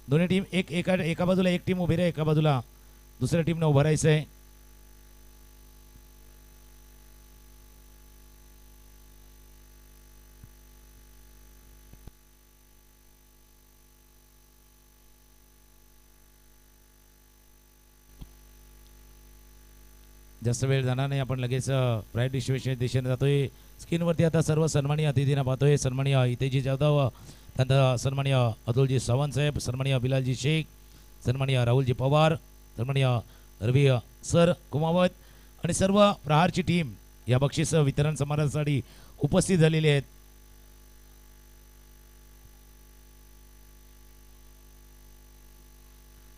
दोन्ही टीम एका बाजूला एक टीम उभी राहा, एका बाजूला दुसऱ्या टीमने उभं राहायचं आहे. जास्त वेळ जाणार नाही, आपण लगेच प्राईज डिस्ट्रीब्युशन दिशेने जातोय. स्क्रीनवरती आता सर्व सन्माननीय अतिथींना पाहतोय. सन्माननीय हितेजी जाधव, त्यानंतर सन्माननीय अतुलजी सावंत साहेब, सन्माननीय बिलालजी शेख, सन्माननीय राहुलजी पवार, सन्माननीय रवी सर कुमावत आणि सर्व प्रहारची टीम या बक्षीस वितरण समारंभासाठी उपस्थित झालेली आहेत.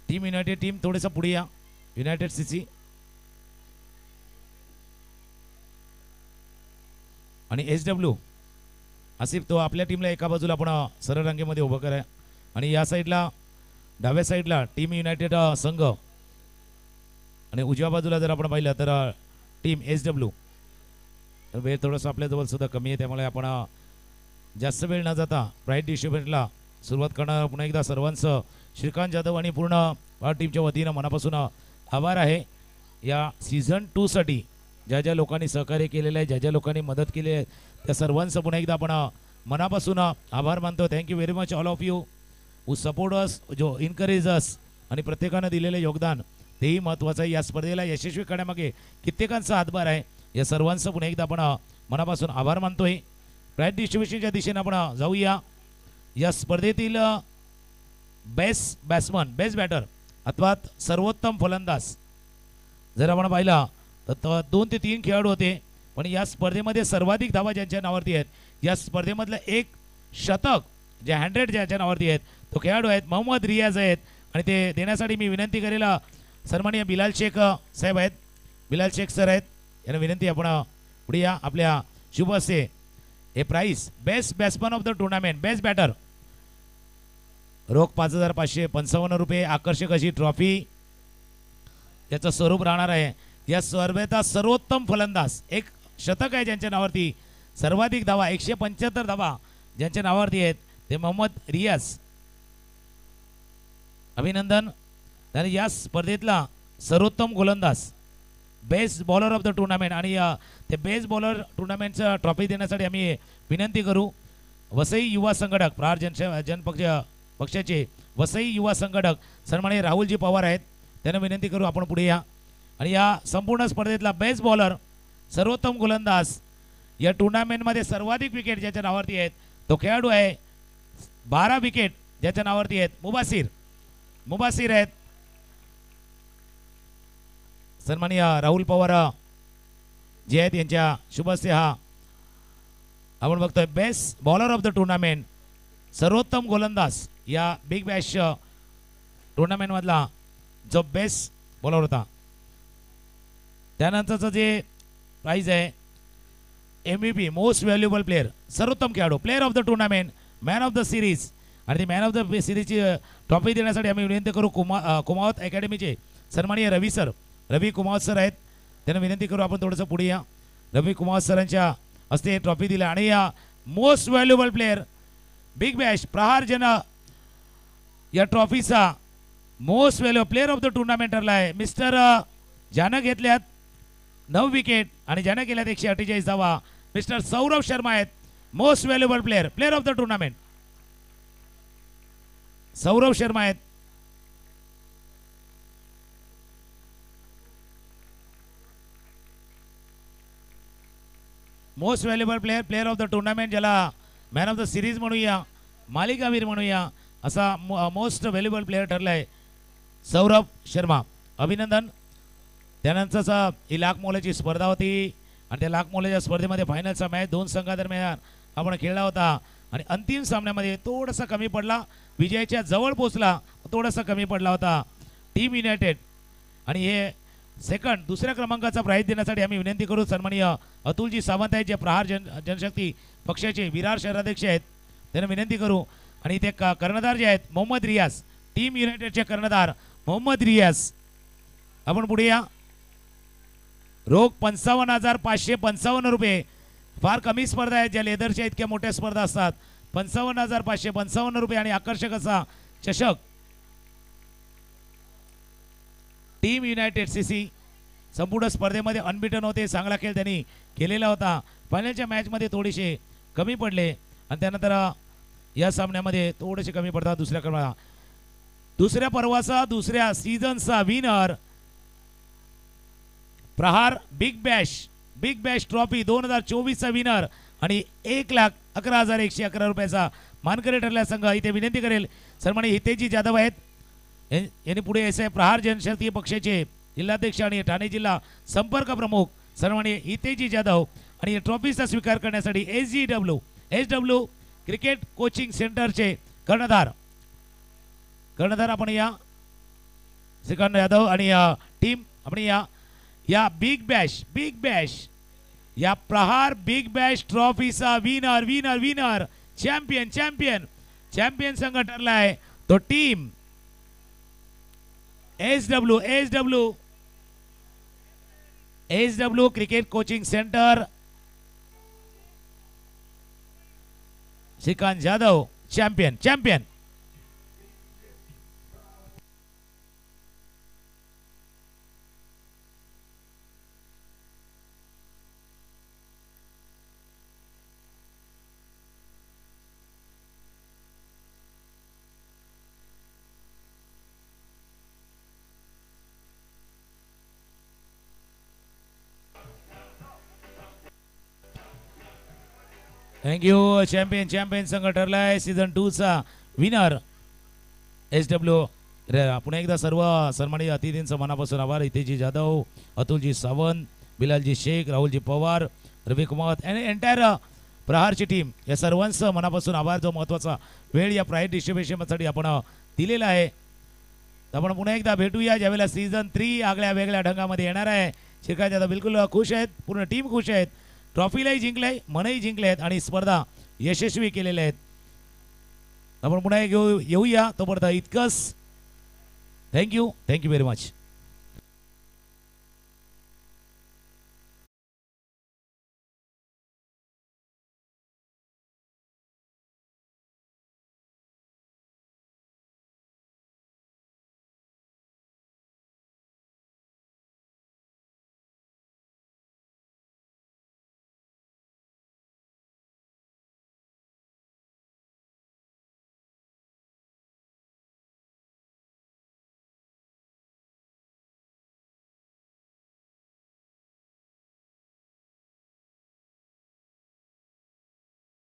टीम युनायटेड टीम थोडेसा पुढे या. युनायटेड सीसी आणि SW आसिफ तो आपल्या टीमला एका बाजूला आपण सरळ रांगेमध्ये उभं करा आणि या साईडला डाव्या साईडला टीम युनायटेड संघ आणि उजव्या बाजूला जर आपण पाहिलं तर टीम SW. तर वेळ थोडंसं आपल्याजवळ सुद्धा कमी आहे, त्यामुळे आपण जास्त वेळ न जाता प्राईज डिस्ट्रीब्युशनला सुरुवात करणार. पुन्हा एकदा सर्वांचं श्रीकांत जाधव आणि पूर्ण टीमच्या वतीनं मनापासून आभार आहे. या सीझन 2 साठी ज्या ज्या लोकांनी सहकार्य केलेलं आहे, ज्या ज्या लोकांनी मदत केली आहे, त्या सर्वांचं पुन्हा एकदा आपण मनापासून आभार मानतो. Thank you very much all of you who support us, जो इनकरेज अस आणि प्रत्येकानं दिलेले योगदान तेही महत्त्वाचं आहे. या स्पर्धेला यशस्वी करण्यामागे कित्येकांचा हातभार आहे. या सर्वांचं पुन्हा एकदा आपण मनापासून आभार मानतोय. प्राईज डिस्ट्रीब्युशनच्या दिशेने आपण जाऊया. या स्पर्धेतील बेस्ट बॅट्समन, बेस्ट बॅटर अथवा सर्वोत्तम फलंदाज जर आपण पाहिला तर 2 ते 3 खेळाडू होते, पण या स्पर्धेमध्ये सर्वाधिक धावा ज्यांच्या नावावरती आहेत, या स्पर्धेमधलं एक शतक जे 100 ज्याच्या नावावरती आहेत तो खेळाडू आहेत मोहम्मद रियाज आहेत. आणि ते देण्यासाठी मी विनंती करेल सन्माननीय बिलाल शेख साहेब आहेत, बिलाल शेख सर आहेत, यांना विनंती आपण पुढे या. आपल्या शुभ हस्ते हे prize best batsman of the tournament, best batter, रोख 5,555 रुपये, आकर्षक अशी ट्रॉफी याचं स्वरूप राहणार आहे. या स्पर्धेचा सर्वोत्तम फलंदाज एक शतक आहे ज्यांच्या नावावरती, सर्वाधिक धावा 175 धावा ज्यांच्या नावावरती आहेत ते मोहम्मद रियाज, अभिनंदन. आणि या स्पर्धेतला सर्वोत्तम गोलंदाज, best bowler of the tournament, आणि ते बेस्ट बॉलर टुर्नामेंटचं ट्रॉफी देण्यासाठी आम्ही विनंती करू. वसई युवा संघटक प्रहार पक्षाचे वसई युवा संघटक सन्माननीय राहुलजी पवार आहेत, त्यांना विनंती करू आपण पुढे या. आणि या संपूर्ण स्पर्धेतला बेस्ट बॉलर, सर्वोत्तम गोलंदाज, या टुर्नामेंटमध्ये सर्वाधिक विकेट ज्याच्या नावावरती आहेत तो खेळाडू आहे, 12 विकेट ज्याच्या नावावरती आहेत, मुबासिर आहेत. सन्माननीय राहुल पवार जे आहेत यांच्या शुभ हस्ते हा आपण बघतोय best bowler of the tournament, सर्वोत्तम गोलंदाज या बिग बॅश टुर्नामेंटमधला जो बेस्ट बॉलर होता. त्यानंतरचं जे प्राइज आहे MVP मोस्ट व्हॅल्युएबल प्लेअर, सर्वोत्तम खेळाडू, player of the tournament, man of the series. आणि ती मॅन ऑफ द सिरीजची ट्रॉफी देण्यासाठी आम्ही विनंती करू कुमावत अकॅडमीचे सन्माननीय रवी कुमावत सर आहेत, त्यांना विनंती करू आपण थोडंसं पुढे या. रवी कुमावत सरांच्या हस्ते ट्रॉफी दिली. आणि या most valuable player Big Bash प्रहार जन या ट्रॉफीचा most valuable player of the tournament ठरला आहे मिस्टर ज्यानं घेतल्यात 9 विकेट आणि ज्यानं केल्यात 148 धावा, मिस्टर सौरभ शर्मा आहेत, most valuable player of the tournament Saurabh Sharma आहेत. Most valuable player of the tournament, ज्याला मॅन ऑफ द सिरीज म्हणूया, मालिकावीर म्हणूया, असा मोस्ट व्हॅल्युएबल प्लेअर ठरला आहे सौरभ शर्मा, अभिनंदन. त्यानंतरचा ही लाख मोलाची स्पर्धा होती आणि त्या लाख मोलाच्या स्पर्धेमध्ये फायनलचा मॅच 2 संघादरम्यान आपण खेळला होता आणि अंतिम सामन्यामध्ये थोडासा कमी पडला, विजयाच्या जवळ पोहोचला, थोडासा कमी पडला होता टीम युनायटेड. आणि हे दुसऱ्या क्रमांकाचा प्राइज देण्यासाठी आम्ही विनंती करू सन्माननीय अतुलजी सावंत आहेत, जे प्रहार जनशक्ती पक्षाचे विरार शहराध्यक्ष आहेत, त्यांना विनंती करू. आणि ते कर्णधार जे आहेत मोहम्मद रियाज, टीम युनायटेडचे कर्णधार मोहम्मद रियाज, आपण पुढे या. रोख 55,555 रुपये, फार कमी स्पर्धा आहेत ज्या लेदरच्या इतक्या मोठ्या स्पर्धा असतात. 55,555 रुपये आणि आकर्षक असा चषक टीम युनायटेड सीसी संपूर्ण स्पर्धेमध्ये अनबिटन होते. चांगला खेळ त्यांनी केलेला होता. फायनलच्या मॅचमध्ये थोडेसे कमी पडले आणि त्यानंतर या सामन्यामध्ये थोडेसे कमी पडतात. दुसऱ्या क्रमांकाला दुसऱ्या पर्वाचा दुसऱ्या सीझनचा विनर प्रहार बिग बॅश ट्रॉफी 2024चा विनर आणि 1,11,111 रुपयाचा मानकरी ठरला संघ. इथे विनंती करेल सन्माननीय हितेजी जाधव आहेत यांनी पुढे एस प्रहार जनशक्ती पक्षाचे जिल्हाध्यक्ष आणि ठाणे जिल्हा संपर्क प्रमुख सन्माननीय हितेजी जाधव आणि या ट्रॉफीचा स्वीकार करण्यासाठी SW क्रिकेट कोचिंग सेंटरचे कर्णधार आपण या श्रीकांत यादव आणि टीम आपण या बिग बॅश या प्रहार बिग बॅश ट्रॉफीचा विनर चॅम्पियन संघ ठरला आहे तो team SW cricket coaching centre Shrikant Jadhav champion. Thank you. Champion संघ ठरलाय सीझन 2 चा विनर SW. पुन्हा एकदा सर्व सन्मानित अतिथींचं मनापासून आभार. हितेजी जाधव, अतुलजी सावंत, बिलालजी शेख, राहुलजी पवार, रवी कुमार आणि एंटायर प्रहारची टीम या सर्वांचं मनापासून आभार. जो महत्त्वाचा वेळ या प्राईज डिस्ट्रीब्युशनसाठी आपण दिलेला आहे. आपण पुन्हा एकदा भेटूया ज्यावेळेला सीझन 3 आगळ्या वेगळ्या ढंगामध्ये येणार आहे. श्रीकांत जाधव बिलकुल खुश आहेत, पूर्ण टीम खुश आहेत. ट्रॉफीलाही जिंकले, मनही जिंकले आहेत आणि स्पर्धा यशस्वी केलेल्या आहेत. आपण पुन्हा येऊया तोपर्यंत इतकंच. Thank you very much.